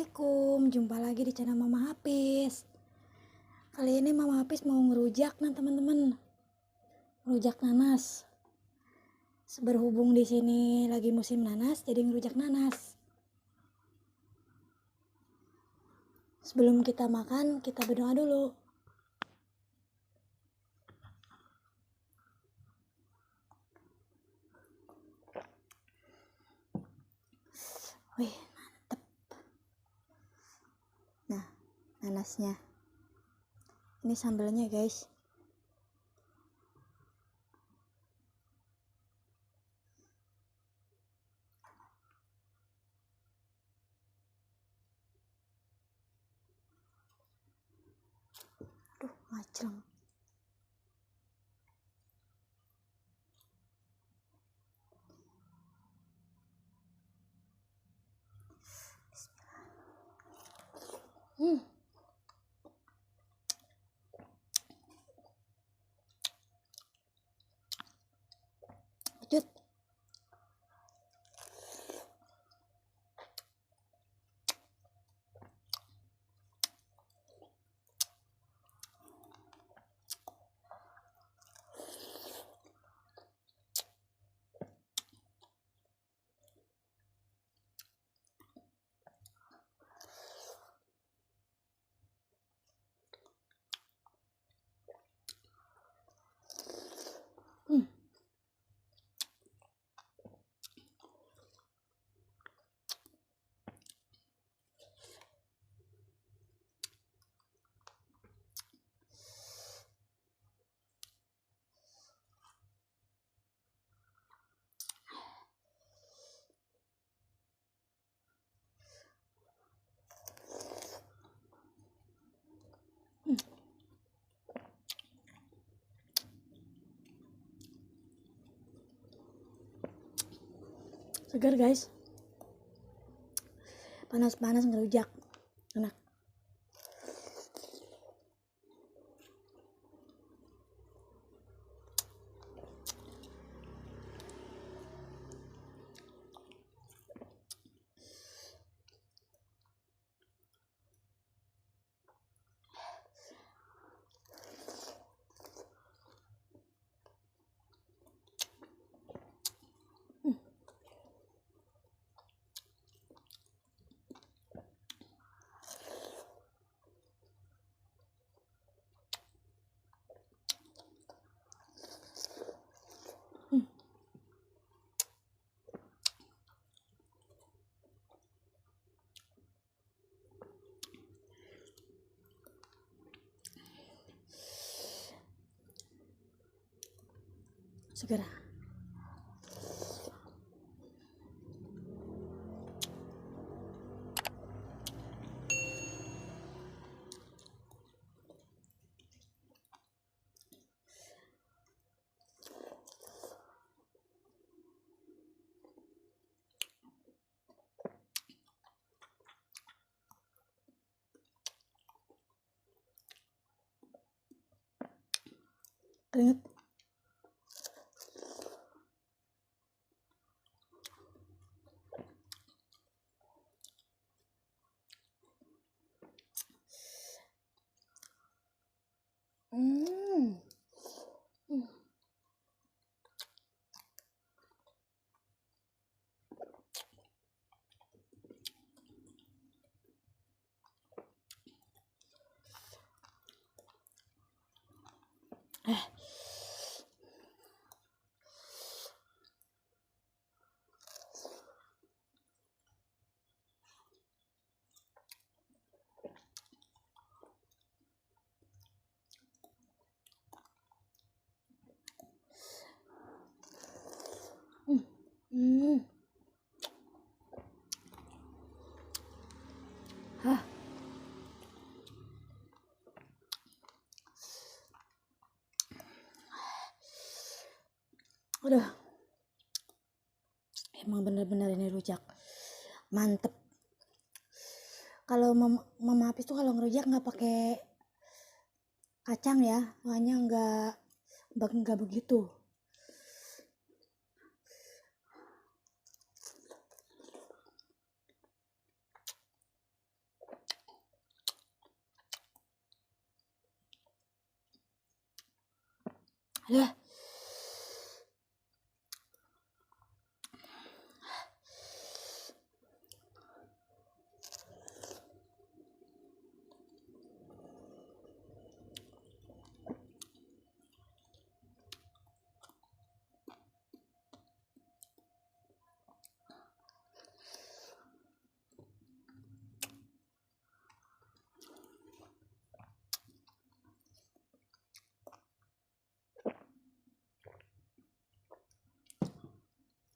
Assalamualaikum, jumpa lagi di channel Mama Hafiz. Kali ini Mama Hafiz mau ngerujak teman-teman. Ngerujak nanas. Berhubung di sini lagi musim nanas, jadi ngerujak nanas. Sebelum kita makan, kita berdoa dulu. Wih, mantep. Nah, nanasnya. Ini sambalnya, guys. Aduh, ngaceng. Lanjut. Segar, guys. Panas-panas ngerujak. Enak. Segera. Keringet. Hah. Udah. Emang bener-bener ini rujak. Mantep. Kalau Mama Hafiz tuh kalau ngerujak nggak pakai kacang ya, soalnya nggak begitu. Lah,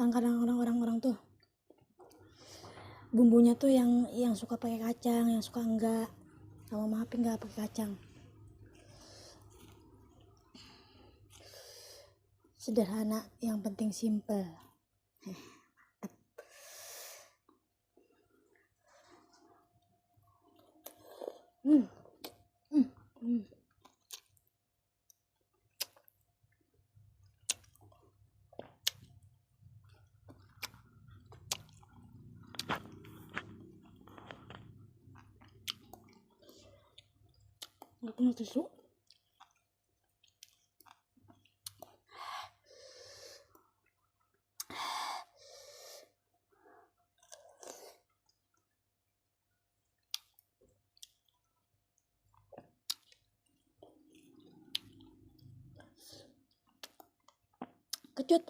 kadang-kadang orang-orang tuh bumbunya tuh yang suka pakai kacang, yang suka enggak. Sama Mama Happy enggak pakai kacang. Sederhana, yang penting simple. Nggak punya tisu. Kecut.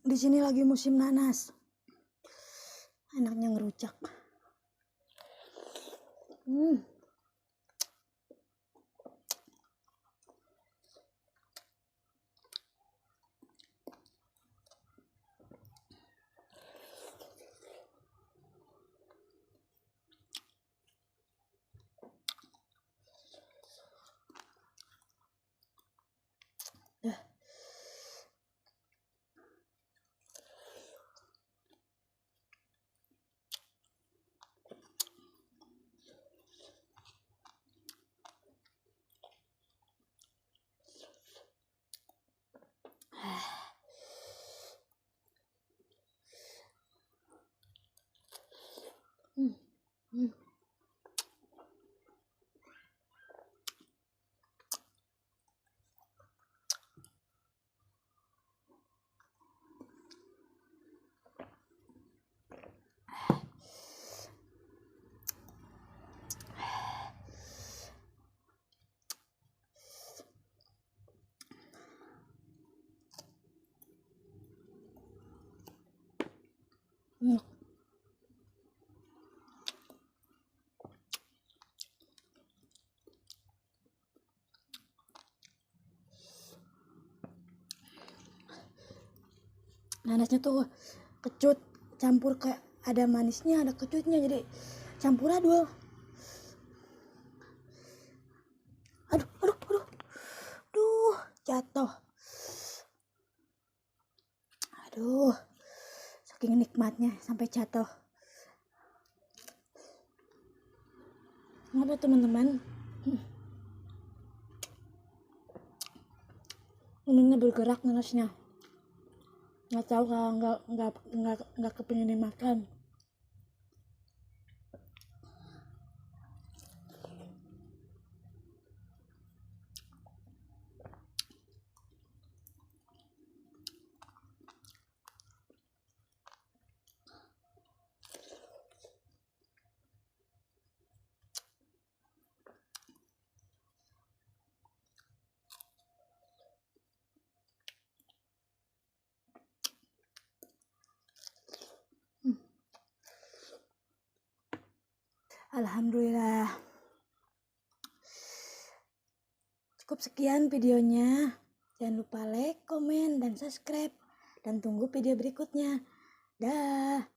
Di sini lagi musim nanas. Enaknya ngerucak. Nanasnya tuh kecut, campur kayak ada manisnya, ada kecutnya, jadi campur adul. Aduh, jatuh. Aduh, saking nikmatnya sampai jatuh. Ngapa teman-teman? Ini bergerak nanasnya. Nggak tahu kalau nggak kepingin dimakan. Alhamdulillah. Cukup sekian videonya. Jangan lupa like, komen, dan subscribe. Dan tunggu video berikutnya. Dah.